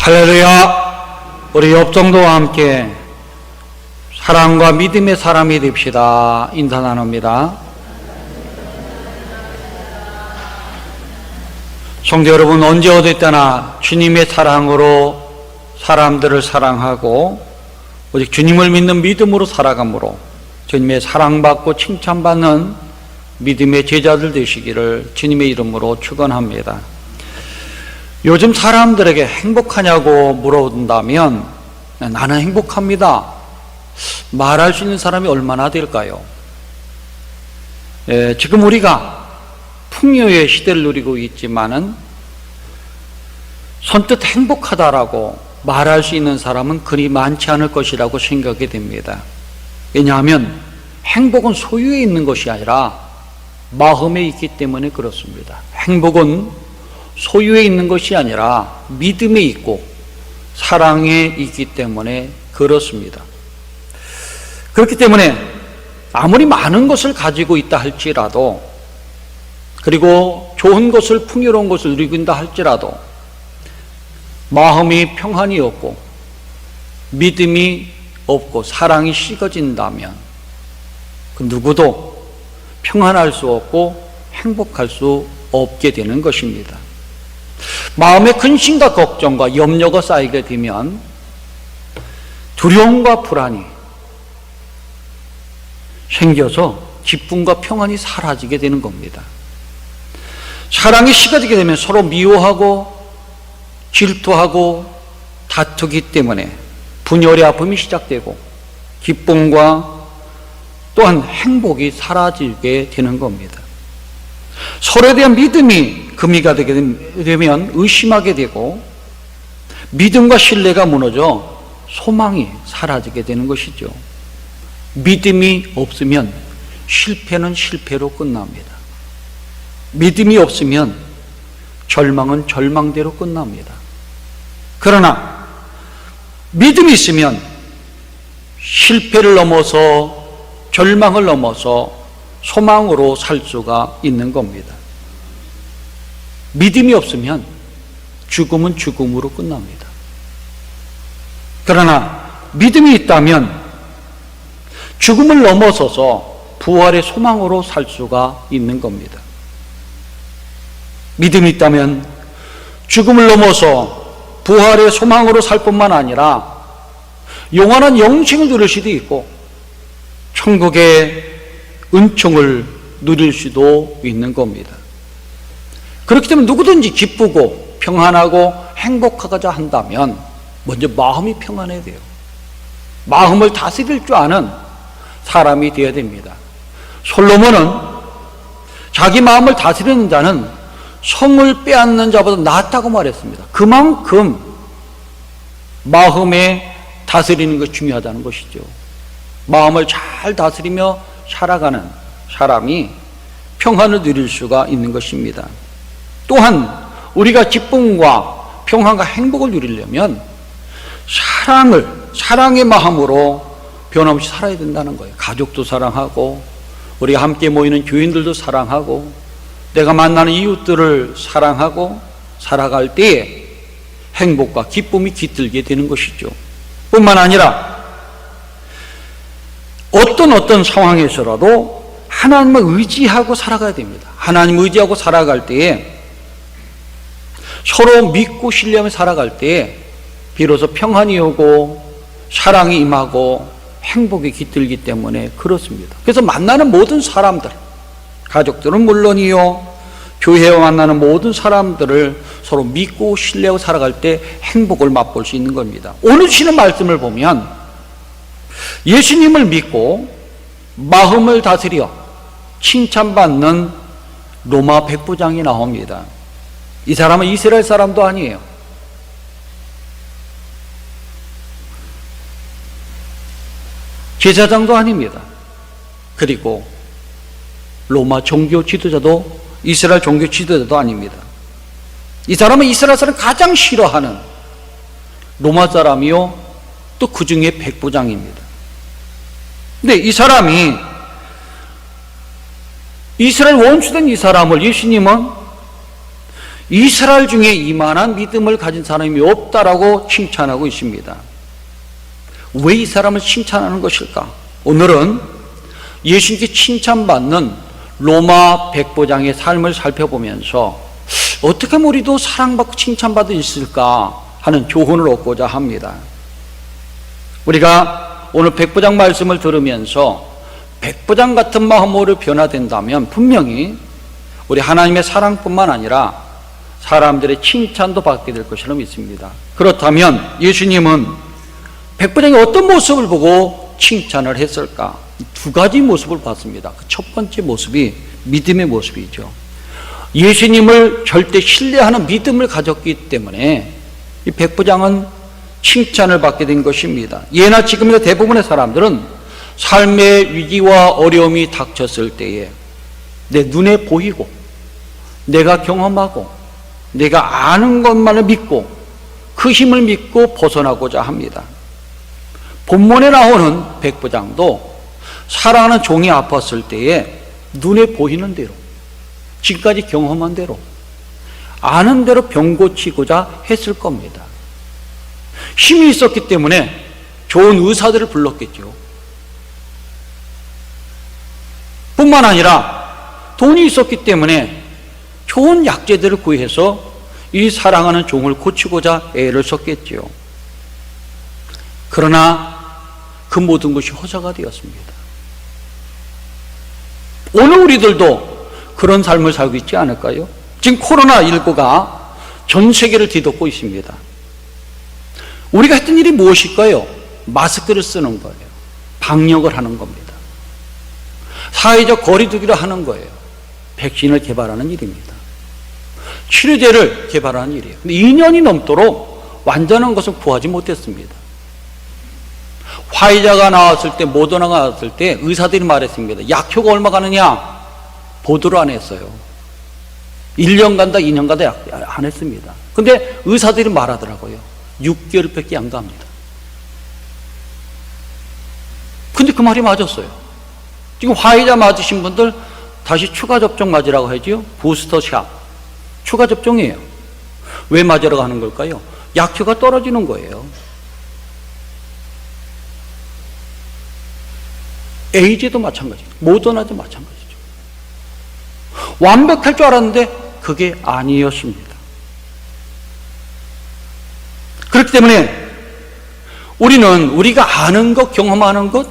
할렐루야. 우리 옆정도와 함께 사랑과 믿음의 사람이 됩시다. 인사 나눕니다. 성도 여러분, 언제 어디 때나 주님의 사랑으로 사람들을 사랑하고 오직 주님을 믿는 믿음으로 살아감으로 주님의 사랑받고 칭찬받는 믿음의 제자들 되시기를 주님의 이름으로 축원합니다. 요즘 사람들에게 행복하냐고 물어본다면 나는 행복합니다. 말할 수 있는 사람이 얼마나 될까요? 지금 우리가 풍요의 시대를 누리고 있지만은 선뜻 행복하다라고 말할 수 있는 사람은 그리 많지 않을 것이라고 생각이 됩니다. 왜냐하면 행복은 소유에 있는 것이 아니라 마음에 있기 때문에 그렇습니다. 행복은 소유에 있는 것이 아니라 믿음에 있고 사랑에 있기 때문에 그렇습니다. 그렇기 때문에 아무리 많은 것을 가지고 있다 할지라도, 그리고 좋은 것을, 풍요로운 것을 누리고 있다 할지라도 마음이 평안이 없고 믿음이 없고 사랑이 식어진다면 그 누구도 평안할 수 없고 행복할 수 없게 되는 것입니다. 마음에 근심과 걱정과 염려가 쌓이게 되면 두려움과 불안이 생겨서 기쁨과 평안이 사라지게 되는 겁니다. 사랑이 식어지게 되면 서로 미워하고 질투하고 다투기 때문에 분열의 아픔이 시작되고 기쁨과 또한 행복이 사라지게 되는 겁니다. 서로에 대한 믿음이 금이가 되게 되면 의심하게 되고 믿음과 신뢰가 무너져 소망이 사라지게 되는 것이죠. 믿음이 없으면 실패는 실패로 끝납니다. 믿음이 없으면 절망은 절망대로 끝납니다. 그러나 믿음이 있으면 실패를 넘어서 절망을 넘어서 소망으로 살 수가 있는 겁니다. 믿음이 없으면 죽음은 죽음으로 끝납니다. 그러나 믿음이 있다면 죽음을 넘어서서 부활의 소망으로 살 수가 있는 겁니다. 믿음이 있다면 죽음을 넘어서 부활의 소망으로 살 뿐만 아니라 영원한 영생을 누릴 수도 있고 천국의 은총을 누릴 수도 있는 겁니다. 그렇기 때문에 누구든지 기쁘고 평안하고 행복하고자 한다면 먼저 마음이 평안해야 돼요. 마음을 다스릴 줄 아는 사람이 되어야 됩니다. 솔로몬은 자기 마음을 다스리는 자는 성을 빼앗는 자보다 낫다고 말했습니다. 그만큼 마음에 다스리는 것이 중요하다는 것이죠. 마음을 잘 다스리며 살아가는 사람이 평안을 누릴 수가 있는 것입니다. 또한 우리가 기쁨과 평안과 행복을 누리려면 사랑의 마음으로 변함없이 살아야 된다는 거예요. 가족도 사랑하고 우리가 함께 모이는 교인들도 사랑하고 내가 만나는 이웃들을 사랑하고 살아갈 때에 행복과 기쁨이 깃들게 되는 것이죠. 뿐만 아니라 어떤 상황에서라도 하나님을 의지하고 살아가야 됩니다. 하나님을 의지하고 살아갈 때에 서로 믿고 신뢰하며 살아갈 때에 비로소 평안이 오고 사랑이 임하고 행복이 깃들기 때문에 그렇습니다. 그래서 만나는 모든 사람들, 가족들은 물론이요, 교회에 만나는 모든 사람들을 서로 믿고 신뢰하고 살아갈 때 행복을 맛볼 수 있는 겁니다. 오늘 주시는 말씀을 보면 예수님을 믿고 마음을 다스려 칭찬받는 로마 백부장이 나옵니다. 이 사람은 이스라엘 사람도 아니에요. 제사장도 아닙니다. 그리고 로마 종교 지도자도, 이스라엘 종교 지도자도 아닙니다. 이 사람은 이스라엘 사람이 가장 싫어하는 로마 사람이요, 또 그 중에 백부장입니다. 근데 이 사람이, 이스라엘 원수된 이 사람을 예수님은 이스라엘 중에 이만한 믿음을 가진 사람이 없다라고 칭찬하고 있습니다. 왜 이 사람을 칭찬하는 것일까? 오늘은 예수님께 칭찬받는 로마 백부장의 삶을 살펴보면서 어떻게 하면 우리도 사랑받고 칭찬받을 수 있을까 하는 교훈을 얻고자 합니다. 우리가 오늘 백부장 말씀을 들으면서 백부장 같은 마음으로 변화된다면 분명히 우리 하나님의 사랑뿐만 아니라 사람들의 칭찬도 받게 될 것이라 믿습니다. 그렇다면 예수님은 백부장이 어떤 모습을 보고 칭찬을 했을까? 두 가지 모습을 봤습니다. 그 첫 번째 모습이 믿음의 모습이죠. 예수님을 절대 신뢰하는 믿음을 가졌기 때문에 이 백부장은 칭찬을 받게 된 것입니다. 예나 지금이나 대부분의 사람들은 삶의 위기와 어려움이 닥쳤을 때에 내 눈에 보이고 내가 경험하고 내가 아는 것만을 믿고 그 힘을 믿고 벗어나고자 합니다. 본문에 나오는 백부장도 사랑하는 종이 아팠을 때에 눈에 보이는 대로 지금까지 경험한 대로 아는 대로 병 고치고자 했을 겁니다. 힘이 있었기 때문에 좋은 의사들을 불렀겠죠. 뿐만 아니라 돈이 있었기 때문에 좋은 약재들을 구해서 이 사랑하는 종을 고치고자 애를 썼겠지요. 그러나 그 모든 것이 허사가 되었습니다. 오늘 우리들도 그런 삶을 살고 있지 않을까요? 지금 코로나19가 전 세계를 뒤덮고 있습니다. 우리가 했던 일이 무엇일까요? 마스크를 쓰는 거예요. 방역을 하는 겁니다. 사회적 거리두기를 하는 거예요. 백신을 개발하는 일입니다. 치료제를 개발하는 일이에요. 근데 2년이 넘도록 완전한 것을 구하지 못했습니다. 화이자가 나왔을 때, 모더나가 나왔을 때 의사들이 말했습니다. 약효가 얼마 가느냐? 보도를 안 했어요. 1년 간다, 2년 간다 안 했습니다. 근데 의사들이 말하더라고요. 6개월밖에 안 갑니다. 근데 그 말이 맞았어요. 지금 화이자 맞으신 분들 다시 추가 접종 맞으라고 하죠. 부스터샷. 추가 접종이에요. 왜 맞으라고 하는 걸까요? 약효가 떨어지는 거예요. 에이즈도 마찬가지죠. 모더나도 마찬가지죠. 완벽할 줄 알았는데 그게 아니었습니다. 그렇기 때문에 우리는 우리가 아는 것, 경험하는 것,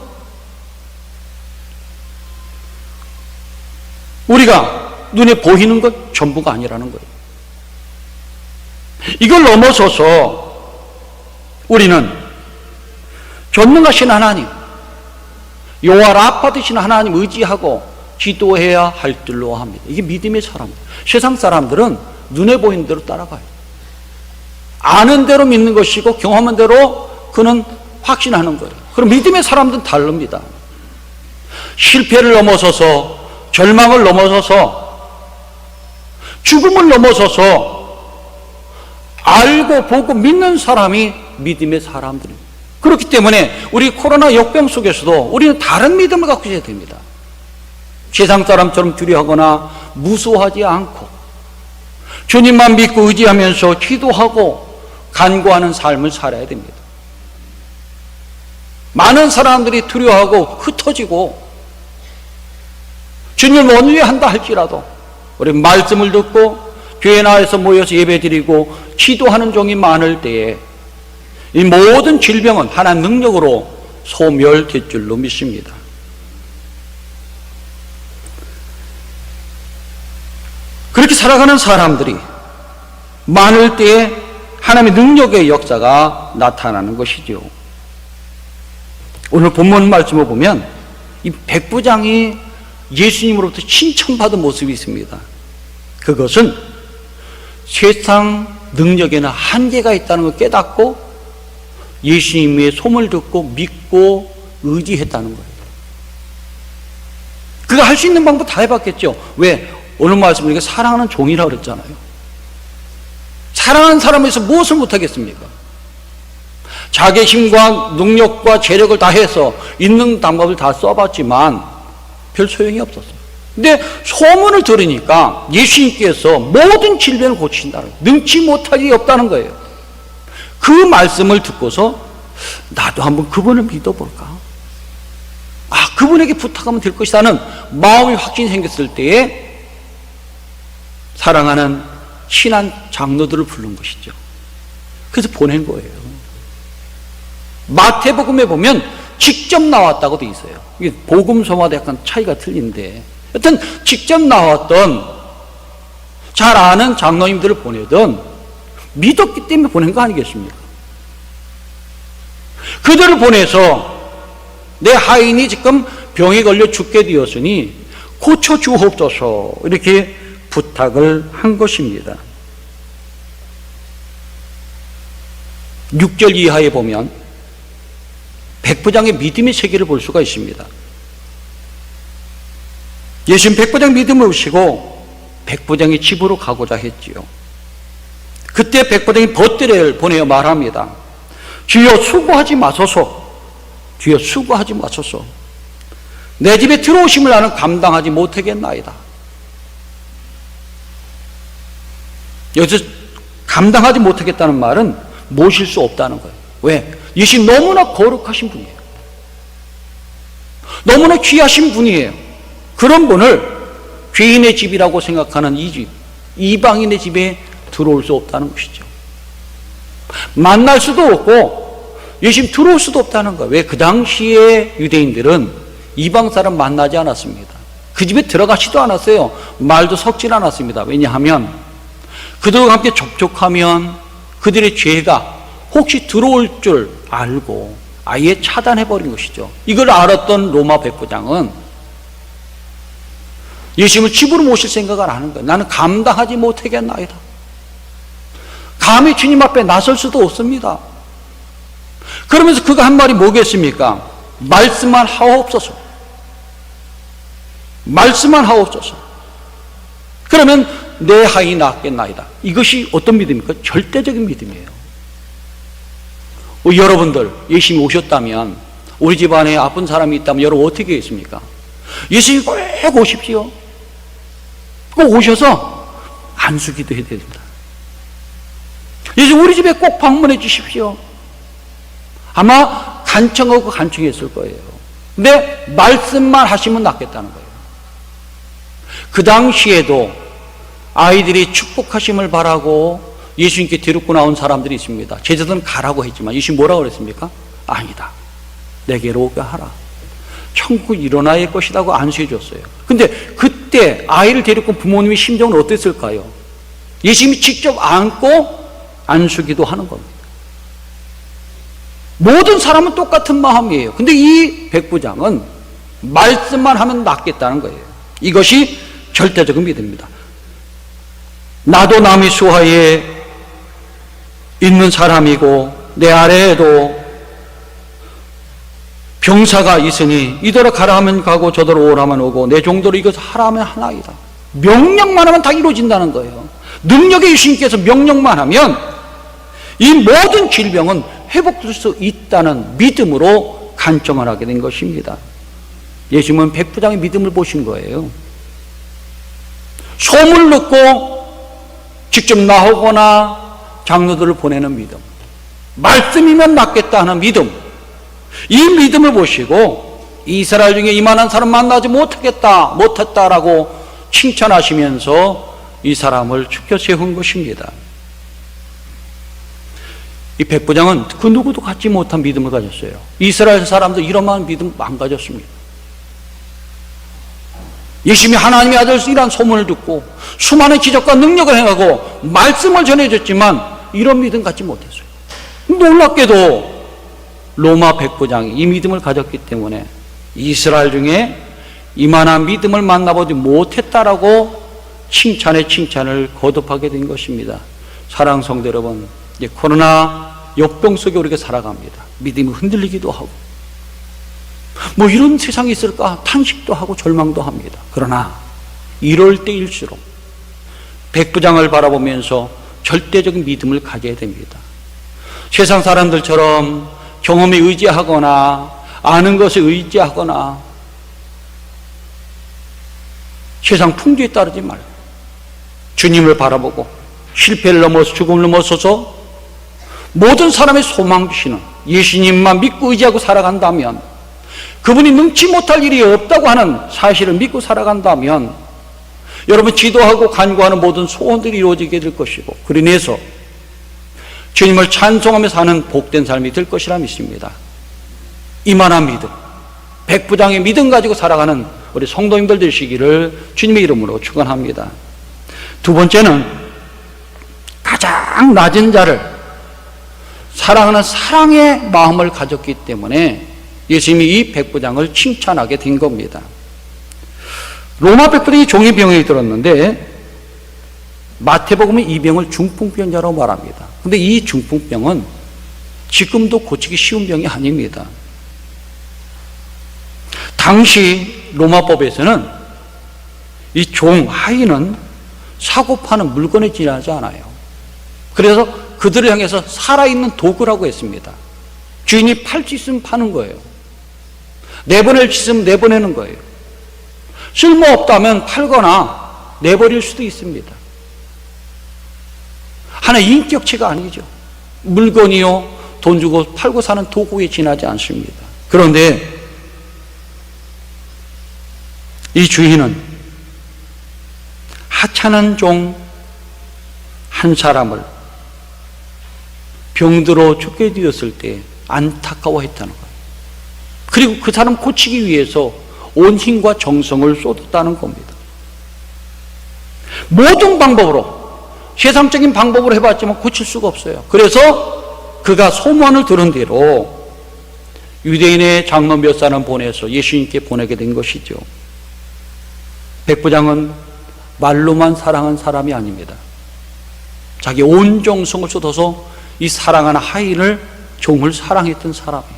우리가 눈에 보이는 것 전부가 아니라는 거예요. 이걸 넘어서서 우리는 전능하신 하나님, 여호와 라파 되신 하나님 의지하고 기도해야 할 줄로 합니다. 이게 믿음의 사람입니다. 세상 사람들은 눈에 보이는 대로 따라가요. 아는 대로 믿는 것이고 경험한 대로 그는 확신하는 거예요. 그럼 믿음의 사람들은 다릅니다. 실패를 넘어서서, 절망을 넘어서서, 죽음을 넘어서서 알고 보고 믿는 사람이 믿음의 사람들입니다. 그렇기 때문에 우리 코로나 역병 속에서도 우리는 다른 믿음을 갖고 있어야 됩니다. 세상 사람처럼 두려워하거나 무서워하지 않고 주님만 믿고 의지하면서 기도하고 간구하는 삶을 살아야 됩니다. 많은 사람들이 두려워하고 흩어지고 주님을 원죄한다 할지라도 우리 말씀을 듣고 교회 나와서 모여서 예배드리고 기도하는 종이 많을 때에 이 모든 질병은 하나님 능력으로 소멸될 줄로 믿습니다. 그렇게 살아가는 사람들이 많을 때에 하나님의 능력의 역사가 나타나는 것이죠. 오늘 본문 말씀을 보면 이 백부장이 예수님으로부터 칭찬받은 모습이 있습니다. 그것은 세상 능력에는 한계가 있다는 걸 깨닫고 예수님의 소문을 듣고 믿고 의지했다는 거예요. 그가 할 수 있는 방법 다 해봤겠죠. 왜? 오늘 말씀 우리가 사랑하는 종이라고 그랬잖아요. 사랑하는 사람에서 무엇을 못하겠습니까? 자기 힘과 능력과 재력을 다해서 있는 방법을 다 써봤지만 별 소용이 없었어요. 근데 소문을 들으니까 예수님께서 모든 질병을 고친다는 거예요. 능치 못할 일이 없다는 거예요. 그 말씀을 듣고서 나도 한번 그분을 믿어볼까? 그분에게 부탁하면 될 것이라는 마음의 확신이 생겼을 때에 사랑하는 친한 장로들을 부른 것이죠. 그래서 보낸 거예요. 마태복음에 보면 직접 나왔다고 돼 있어요. 이게 복음서마다 약간 차이가 틀린데 여튼 직접 나왔던 잘 아는 장로님들을 보내던 믿었기 때문에 보낸 거 아니겠습니까? 그들을 보내서 내 하인이 지금 병에 걸려 죽게 되었으니 고쳐주옵소서 이렇게 부탁을 한 것입니다. 6절 이하에 보면 백부장의 믿음의 세계를 볼 수가 있습니다. 예수님 백부장 믿음을 보시고 백부장이 집으로 가고자 했지요. 그때 백부장이 벗들을 보내어 말합니다. 주여 수고하지 마소서. 주여 수고하지 마소서. 내 집에 들어오심을 나는 감당하지 못하겠나이다. 여기서 감당하지 못하겠다는 말은 모실 수 없다는 거예요. 왜? 예수님 너무나 거룩하신 분이에요. 너무나 귀하신 분이에요. 그런 분을 죄인의 집이라고 생각하는 이 집, 이방인의 집에 들어올 수 없다는 것이죠. 만날 수도 없고 예수님 들어올 수도 없다는 거예요. 왜? 그 당시에 유대인들은 이방 사람 만나지 않았습니다. 그 집에 들어가지도 않았어요. 말도 섞질 않았습니다. 왜냐하면 그들과 함께 접촉하면 그들의 죄가 혹시 들어올 줄 알고 아예 차단해버린 것이죠. 이걸 알았던 로마 백부장은 예수님을 집으로 모실 생각을 안 하는 거예요. 나는 감당하지 못하겠나이다. 감히 주님 앞에 나설 수도 없습니다. 그러면서 그가 한 말이 뭐겠습니까? 말씀만 하옵소서. 말씀만 하옵소서. 그러면 내 하인이 낫겠나이다. 이것이 어떤 믿음입니까? 절대적인 믿음이에요. 여러분들 예수님이 오셨다면, 우리 집안에 아픈 사람이 있다면 여러분 어떻게 하겠습니까? 예수님이 꼭 오십시오. 꼭 오셔서 안수기도 해야 됩니다. 예수님 우리 집에 꼭 방문해 주십시오. 아마 간청하고 간청했을 거예요. 근데 말씀만 하시면 낫겠다는 거예요. 그 당시에도 아이들이 축복하심을 바라고 예수님께 데리고 나온 사람들이 있습니다. 제자들은 가라고 했지만 예수님 뭐라고 그랬습니까? 아니다. 내게로 오게 하라. 천국 일어나야 할 것이라고 안수해 줬어요. 근데 그때 아이를 데리고 부모님의 심정은 어땠을까요? 예수님이 직접 안고 안수기도 하는 겁니다. 모든 사람은 똑같은 마음이에요. 근데 이 백부장은 말씀만 하면 낫겠다는 거예요. 이것이 절대적인 믿음입니다. 나도 남의 수하에 있는 사람이고 내 아래에도 병사가 있으니 이대로 가라 하면 가고 저대로 오라 하면 오고 내 종도로 이것을 하라 하면 하나이다. 명령만 하면 다 이루어진다는 거예요. 능력의 예수님께서 명령만 하면 이 모든 질병은 회복될 수 있다는 믿음으로 간청을 하게 된 것입니다. 예수님은 백부장의 믿음을 보신 거예요. 소문을 듣고 직접 나오거나 장로들을 보내는 믿음, 말씀이면 낫겠다 하는 믿음, 이 믿음을 보시고 이스라엘 중에 이만한 사람 만나지 못했다라고 칭찬하시면서 이 사람을 축켜 세운 것입니다. 이 백부장은 그 누구도 갖지 못한 믿음을 가졌어요. 이스라엘 사람도 이러한 믿음 안 가졌습니다. 예수님이 하나님의 아들이라는 소문을 듣고 수많은 기적과 능력을 행하고 말씀을 전해줬지만 이런 믿음 갖지 못했어요. 놀랍게도 로마 백부장이 이 믿음을 가졌기 때문에 이스라엘 중에 이만한 믿음을 만나보지 못했다라고 칭찬에 칭찬을 거듭하게 된 것입니다. 사랑하는 성도 여러분, 이제 코로나 역병 속에 우리가 살아갑니다. 믿음이 흔들리기도 하고 뭐 이런 세상이 있을까 탄식도 하고 절망도 합니다. 그러나 이럴 때일수록 백부장을 바라보면서 절대적인 믿음을 가져야 됩니다. 세상 사람들처럼 경험에 의지하거나 아는 것에 의지하거나 세상 풍조에 따르지 말고 주님을 바라보고 실패를 넘어서 죽음을 넘어서서 모든 사람의 소망 주시는 예수님만 믿고 의지하고 살아간다면, 그분이 능치 못할 일이 없다고 하는 사실을 믿고 살아간다면 여러분 기도하고 간구하는 모든 소원들이 이루어지게 될 것이고, 그로 인해서 주님을 찬송하며 사는 복된 삶이 될 것이라 믿습니다. 이만한 믿음, 백부장의 믿음 가지고 살아가는 우리 성도님들 되시기를 주님의 이름으로 축원합니다. 두 번째는 가장 낮은 자를 사랑하는 사랑의 마음을 가졌기 때문에 예수님이 이 백부장을 칭찬하게 된 겁니다. 로마 백부장이 종의 병에 들었는데 마태복음은 이 병을 중풍병자라고 말합니다. 근데 이 중풍병은 지금도 고치기 쉬운 병이 아닙니다. 당시 로마법에서는 이 종, 하인은 사고 파는 물건에 지나지 않아요. 그래서 그들을 향해서 살아있는 도구라고 했습니다. 주인이 팔 수 있으면 파는 거예요. 내보낼 수 있으면 내보내는 거예요. 쓸모없다면 팔거나 내버릴 수도 있습니다. 하나의 인격체가 아니죠. 물건이요, 돈 주고 팔고 사는 도구에 지나지 않습니다. 그런데 이 주인은 하찮은 종 한 사람을 병들어 죽게 되었을 때 안타까워했다는 거예요. 그리고 그 사람 고치기 위해서 온 힘과 정성을 쏟았다는 겁니다. 모든 방법으로, 세상적인 방법으로 해봤지만 고칠 수가 없어요. 그래서 그가 소문을 들은 대로 유대인의 장로 몇 사람 보내서 예수님께 보내게 된 것이죠. 백부장은 말로만 사랑한 사람이 아닙니다. 자기 온 정성을 쏟아서 이 사랑하는 하인을, 종을 사랑했던 사람이에요.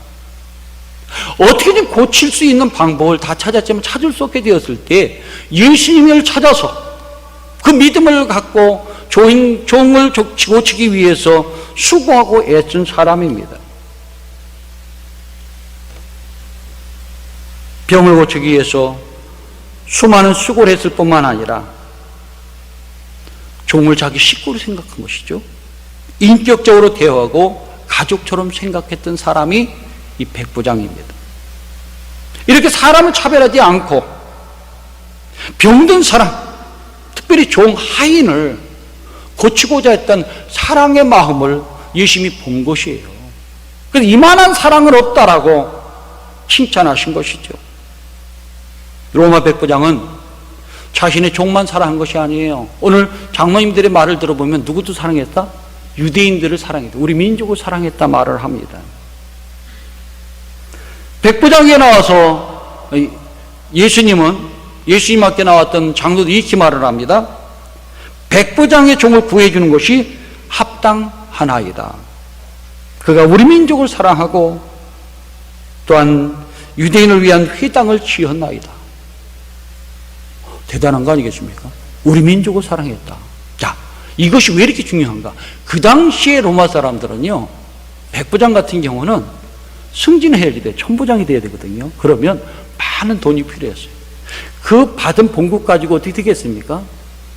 어떻게든 고칠 수 있는 방법을 다 찾았지만 찾을 수 없게 되었을 때 예수님을 찾아서 그 믿음을 갖고 종을 고치기 위해서 수고하고 애쓴 사람입니다. 병을 고치기 위해서 수많은 수고를 했을 뿐만 아니라 종을 자기 식구로 생각한 것이죠. 인격적으로 대하고 가족처럼 생각했던 사람이 이 백부장입니다. 이렇게 사람을 차별하지 않고 병든 사람, 특별히 종 하인을 고치고자 했던 사랑의 마음을 예수님이 본 것이에요. 그래서 이만한 사랑은 없다라고 칭찬하신 것이죠. 로마 백부장은 자신의 종만 사랑한 것이 아니에요. 오늘 장로님들의 말을 들어보면 누구도 사랑했다? 유대인들을 사랑했다. 우리 민족을 사랑했다 말을 합니다. 백부장에 나와서 예수님 앞에 나왔던 장로도 이렇게 말을 합니다. 백부장의 종을 구해주는 것이 합당하나이다. 그가 우리 민족을 사랑하고 또한 유대인을 위한 회당을 지었나이다. 대단한 거 아니겠습니까? 우리 민족을 사랑했다. 자, 이것이 왜 이렇게 중요한가? 그 당시에 로마 사람들은요, 백부장 같은 경우는 승진해야 돼. 천부장이 돼야 되거든요. 그러면 많은 돈이 필요했어요. 그 받은 봉급 가지고 어떻게 되겠습니까?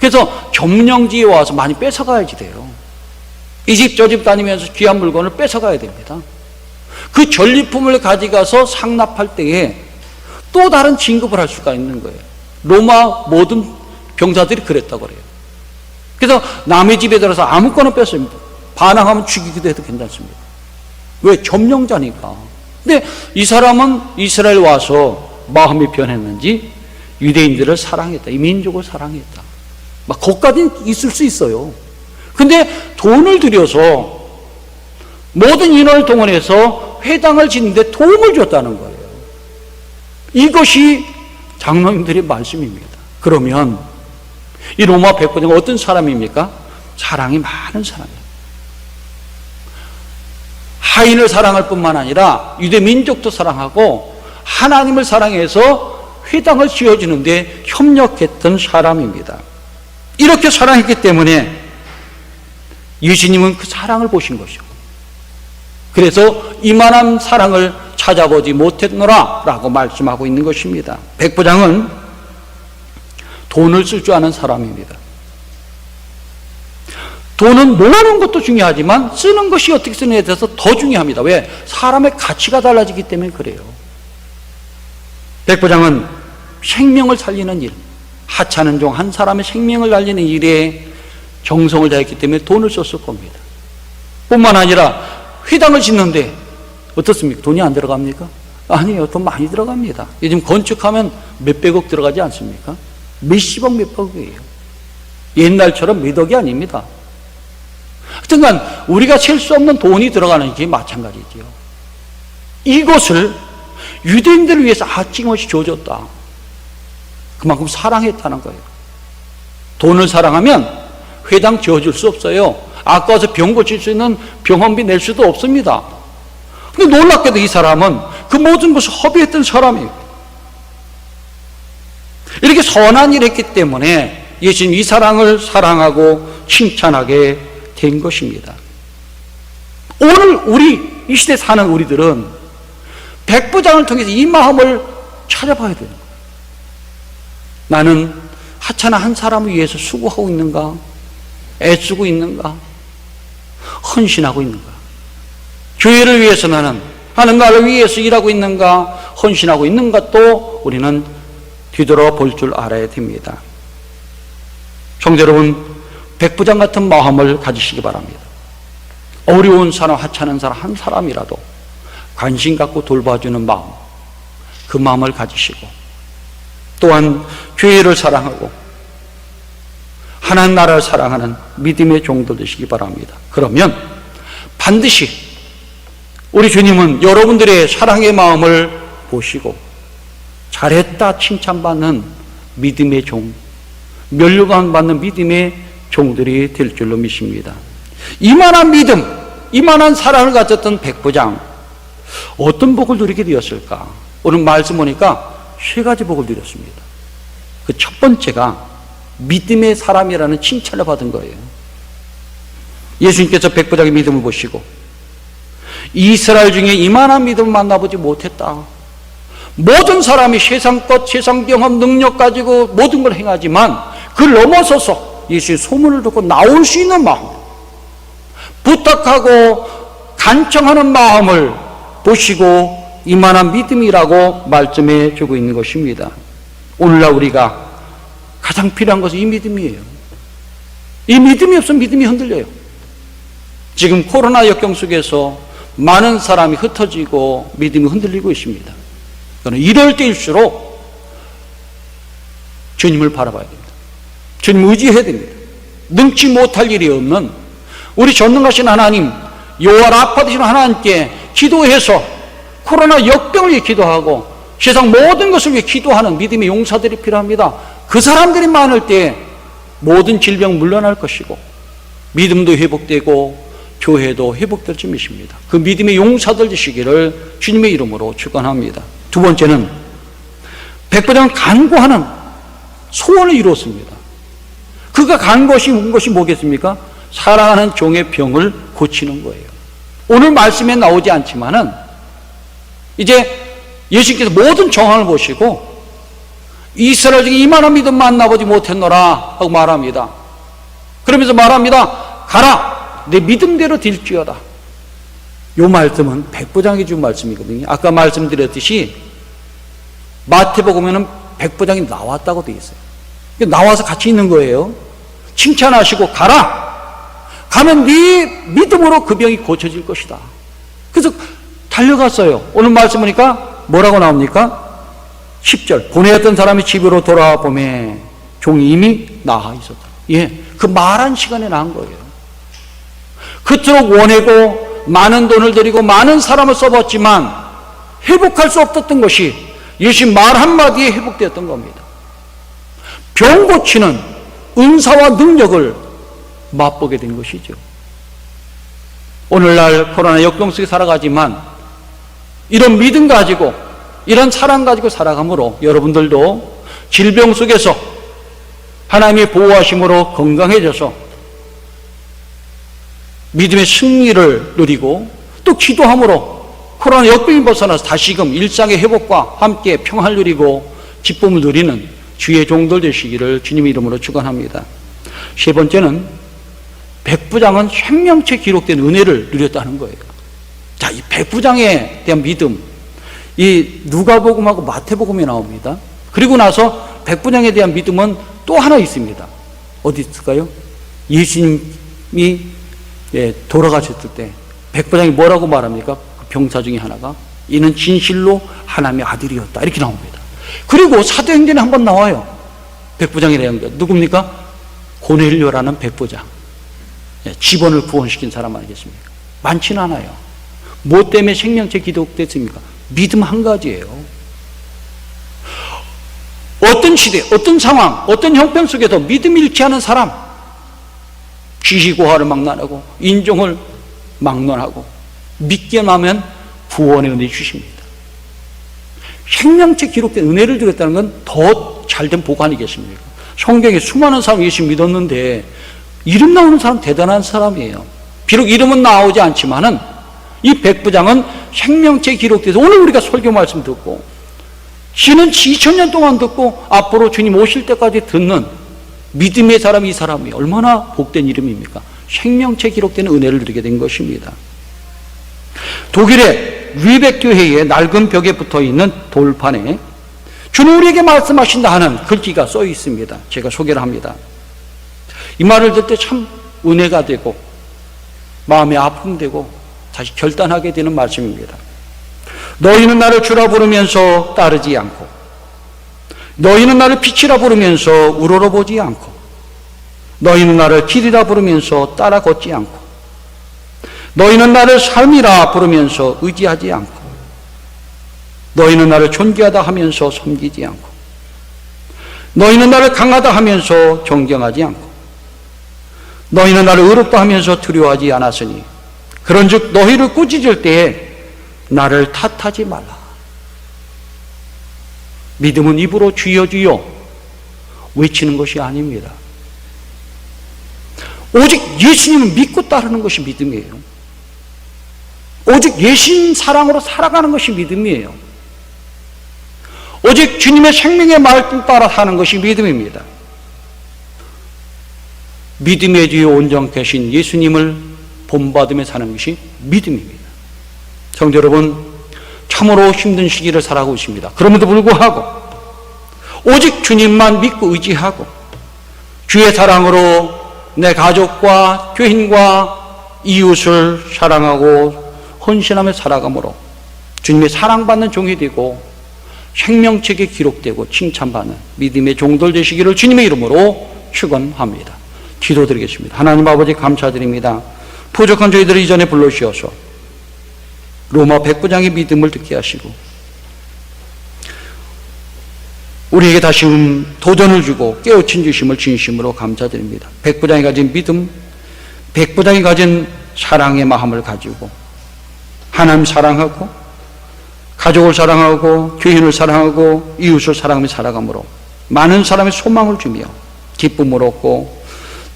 그래서 점령지에 와서 많이 뺏어가야지 돼요. 이 집 저 집 다니면서 귀한 물건을 뺏어가야 됩니다. 그 전리품을 가져가서 상납할 때에 또 다른 진급을 할 수가 있는 거예요. 로마 모든 병사들이 그랬다고 그래요. 그래서 남의 집에 들어서 아무거나 뺐어요. 반항하면 죽이기도 해도 괜찮습니다. 왜? 점령자니까. 근데 이 사람은 이스라엘 와서 마음이 변했는지 유대인들을 사랑했다. 이 민족을 사랑했다. 막 거기까지는 있을 수 있어요. 근데 돈을 들여서 모든 인원을 동원해서 회당을 짓는데 도움을 줬다는 거예요. 이것이 장로님들의 말씀입니다. 그러면 이 로마 백부장은 어떤 사람입니까? 사랑이 많은 사람이에요. 하인을 사랑할 뿐만 아니라 유대 민족도 사랑하고 하나님을 사랑해서 회당을 지어주는데 협력했던 사람입니다. 이렇게 사랑했기 때문에 예수님은 그 사랑을 보신 것이고, 그래서 이만한 사랑을 찾아보지 못했노라 라고 말씀하고 있는 것입니다. 백부장은 돈을 쓸 줄 아는 사람입니다. 돈은 모으는 것도 중요하지만 쓰는 것이 어떻게 쓰느냐에 대해서 더 중요합니다. 왜? 사람의 가치가 달라지기 때문에 그래요. 백부장은 생명을 살리는 일, 하찮은 종 한 사람의 생명을 살리는 일에 정성을 다했기 때문에 돈을 썼을 겁니다. 뿐만 아니라 회당을 짓는데 어떻습니까? 돈이 안 들어갑니까? 아니에요. 돈 많이 들어갑니다. 요즘 건축하면 몇백억 들어가지 않습니까? 몇십억, 몇백억이에요. 옛날처럼 몇 억이 아닙니다. 하여튼간 우리가 셀 수 없는 돈이 들어가는 게 마찬가지죠. 이것을 유대인들을 위해서 아낌없이 줘줬다. 그만큼 사랑했다는 거예요. 돈을 사랑하면 회당 지어줄 수 없어요. 아까워서 병 고칠 수 있는 병원비 낼 수도 없습니다. 근데 놀랍게도 이 사람은 그 모든 것을 허비했던 사람이에요. 이렇게 선한 일을 했기 때문에 예수님 이 사랑을 사랑하고 칭찬하게 된 것입니다. 오늘 이 시대에 사는 우리들은 백부장을 통해서 이 마음을 찾아봐야 돼요. 나는 하찮은 한 사람을 위해서 수고하고 있는가? 애쓰고 있는가? 헌신하고 있는가? 교회를 위해서 나는 하는 나를 위해서 일하고 있는가? 헌신하고 있는가? 또 우리는 뒤돌아볼 줄 알아야 됩니다. 성도 여러분, 백부장 같은 마음을 가지시기 바랍니다. 어려운 사람, 하찮은 사람 한 사람이라도 관심 갖고 돌봐주는 마음, 그 마음을 가지시고 또한 교회를 사랑하고 하나님 나라를 사랑하는 믿음의 종들 되시기 바랍니다. 그러면 반드시 우리 주님은 여러분들의 사랑의 마음을 보시고 잘했다 칭찬받는 믿음의 종, 멸류관 받는 믿음의 종들이 될 줄로 믿습니다. 이만한 믿음, 이만한 사랑을 가졌던 백부장, 어떤 복을 누리게 되었을까? 오늘 말씀 보니까 세 가지 복을 누렸습니다. 그 첫 번째가 믿음의 사람이라는 칭찬을 받은 거예요. 예수님께서 백부장의 믿음을 보시고 이스라엘 중에 이만한 믿음을 만나보지 못했다. 모든 사람이 세상 것, 세상 경험, 능력 가지고 모든 걸 행하지만 그걸 넘어서서 예수의 소문을 듣고 나올 수 있는 마음, 부탁하고 간청하는 마음을 보시고 이만한 믿음이라고 말씀해 주고 있는 것입니다. 오늘날 우리가 가장 필요한 것은 이 믿음이에요. 이 믿음이 없으면 믿음이 흔들려요. 지금 코로나 역경 속에서 많은 사람이 흩어지고 믿음이 흔들리고 있습니다. 이럴 때일수록 주님을 바라봐야 됩니다. 주님 의지해야 됩니다. 능치 못할 일이 없는 우리 전능하신 하나님, 여호와 라파 되시는 하나님께 기도해서 코로나 역병을 위해 기도하고 세상 모든 것을 위해 기도하는 믿음의 용사들이 필요합니다. 그 사람들이 많을 때 모든 질병 물러날 것이고 믿음도 회복되고 교회도 회복될 줄 믿습니다. 그 믿음의 용사들 되시기를 주님의 이름으로 축원합니다. 두 번째는 백부장은 간구하는 소원을 이루었습니다. 그가 간구한 것이 뭐겠습니까? 사랑하는 종의 병을 고치는 거예요. 오늘 말씀에 나오지 않지만은 이제 예수님께서 모든 정황을 보시고 이스라엘 중에 이만한 믿음 만나보지 못했노라 하고 말합니다. 그러면서 말합니다. 가라, 내 믿음대로 될지어다. 이 말씀은 백부장이 준 말씀이거든요. 아까 말씀드렸듯이 마태복음에는 백부장이 나왔다고 되어 있어요. 나와서 같이 있는 거예요. 칭찬하시고 가라. 가면 네 믿음으로 그 병이 고쳐질 것이다. 그래서 달려갔어요. 오늘 말씀 보니까 뭐라고 나옵니까? 10절. 보내었던 사람이 집으로 돌아보매 종이 이미 나아 있었다. 예, 그 말한 시간에 나은 거예요. 그토록 원하고 많은 돈을 들이고 많은 사람을 써봤지만 회복할 수 없었던 것이 예수 말 한마디에 회복되었던 겁니다. 병 고치는 은사와 능력을 맛보게 된 것이죠. 오늘날 코로나 역경 속에 살아가지만 이런 믿음 가지고 이런 사랑 가지고 살아감으로 여러분들도 질병 속에서 하나님의 보호하심으로 건강해져서 믿음의 승리를 누리고 또 기도함으로 코로나 역병이 벗어나서 다시금 일상의 회복과 함께 평화를 누리고 기쁨을 누리는 주의 종들 되시기를 주님의 이름으로 축원합니다. 세 번째는 백부장은 생명체 기록된 은혜를 누렸다는 거예요. 자, 이 백부장에 대한 믿음, 이 누가복음하고 마태복음에 나옵니다. 그리고 나서 백부장에 대한 믿음은 또 하나 있습니다. 어디 있을까요? 예수님이 돌아가셨을 때 백부장이 뭐라고 말합니까? 그 병사 중에 하나가 이는 진실로 하나님의 아들이었다 이렇게 나옵니다. 그리고 사도행전에 한번 나와요. 백부장에 대한 것 누굽니까? 고넬료라는 백부장, 직원을 구원시킨 사람 아니겠습니까? 많지는 않아요. 뭐 때문에 생명체 기록됐습니까? 믿음 한 가지예요. 어떤 시대, 어떤 상황, 어떤 형편 속에도 믿음 잃지 않은 사람, 지시고하를 막론하고 인종을 막론하고 믿기만 하면 구원의 은혜 주십니다. 생명체 기록된 은혜를 드렸다는 건 더 잘된 복 아니겠습니까? 성경에 수많은 사람이 예수 믿었는데 이름 나오는 사람 대단한 사람이에요. 비록 이름은 나오지 않지만은 이 백부장은 생명체 기록돼서 오늘 우리가 설교 말씀 듣고 지는 2000년 동안 듣고 앞으로 주님 오실 때까지 듣는 믿음의 사람, 이 사람이 얼마나 복된 이름입니까? 생명체 기록된 은혜를 누리게 된 것입니다. 독일의 르벡 교회의 낡은 벽에 붙어있는 돌판에 주는 우리에게 말씀하신다 하는 글귀가 써 있습니다. 제가 소개를 합니다. 이 말을 듣을 때 참 은혜가 되고 마음에 아픔 되고 다시 결단하게 되는 말씀입니다. 너희는 나를 주라 부르면서 따르지 않고 너희는 나를 빛이라 부르면서 우러러보지 않고 너희는 나를 길이라 부르면서 따라 걷지 않고 너희는 나를 삶이라 부르면서 의지하지 않고 너희는 나를 존귀하다 하면서 섬기지 않고 너희는 나를 강하다 하면서 존경하지 않고 너희는 나를 의롭다 하면서 두려워하지 않았으니 그런즉 너희를 꾸짖을 때에 나를 탓하지 말라. 믿음은 입으로 주여 주여 외치는 것이 아닙니다. 오직 예수님을 믿고 따르는 것이 믿음이에요. 오직 예수님 사랑으로 살아가는 것이 믿음이에요. 오직 주님의 생명의 말씀 따라 사는 것이 믿음입니다. 믿음의 뒤에 온전케 하신 예수님을 본받으며 사는 것이 믿음입니다. 성도 여러분, 참으로 힘든 시기를 살아가고 있습니다. 그럼에도 불구하고 오직 주님만 믿고 의지하고 주의 사랑으로 내 가족과 교인과 이웃을 사랑하고 헌신하며 살아감으로 주님의 사랑받는 종이 되고 생명책에 기록되고 칭찬받는 믿음의 종들 되시기를 주님의 이름으로 축원합니다. 기도드리겠습니다. 하나님 아버지 감사드립니다. 부족한 저희들을 이전에 불러주셔서 로마 백부장의 믿음을 듣게 하시고 우리에게 다시 도전을 주고 깨우친 주심을 진심으로 감사드립니다. 백부장이 가진 믿음, 백부장이 가진 사랑의 마음을 가지고 하나님 사랑하고 가족을 사랑하고 교인을 사랑하고 이웃을 사랑하며 살아감으로 많은 사람의 소망을 주며 기쁨을 얻고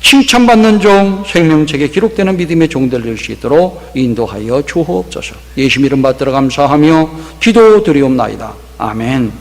칭찬받는 종, 생명책에 기록되는 믿음의 종들 될 수 있도록 인도하여 주옵소서. 예수님 이름 받들어 감사하며 기도드리옵나이다. 아멘.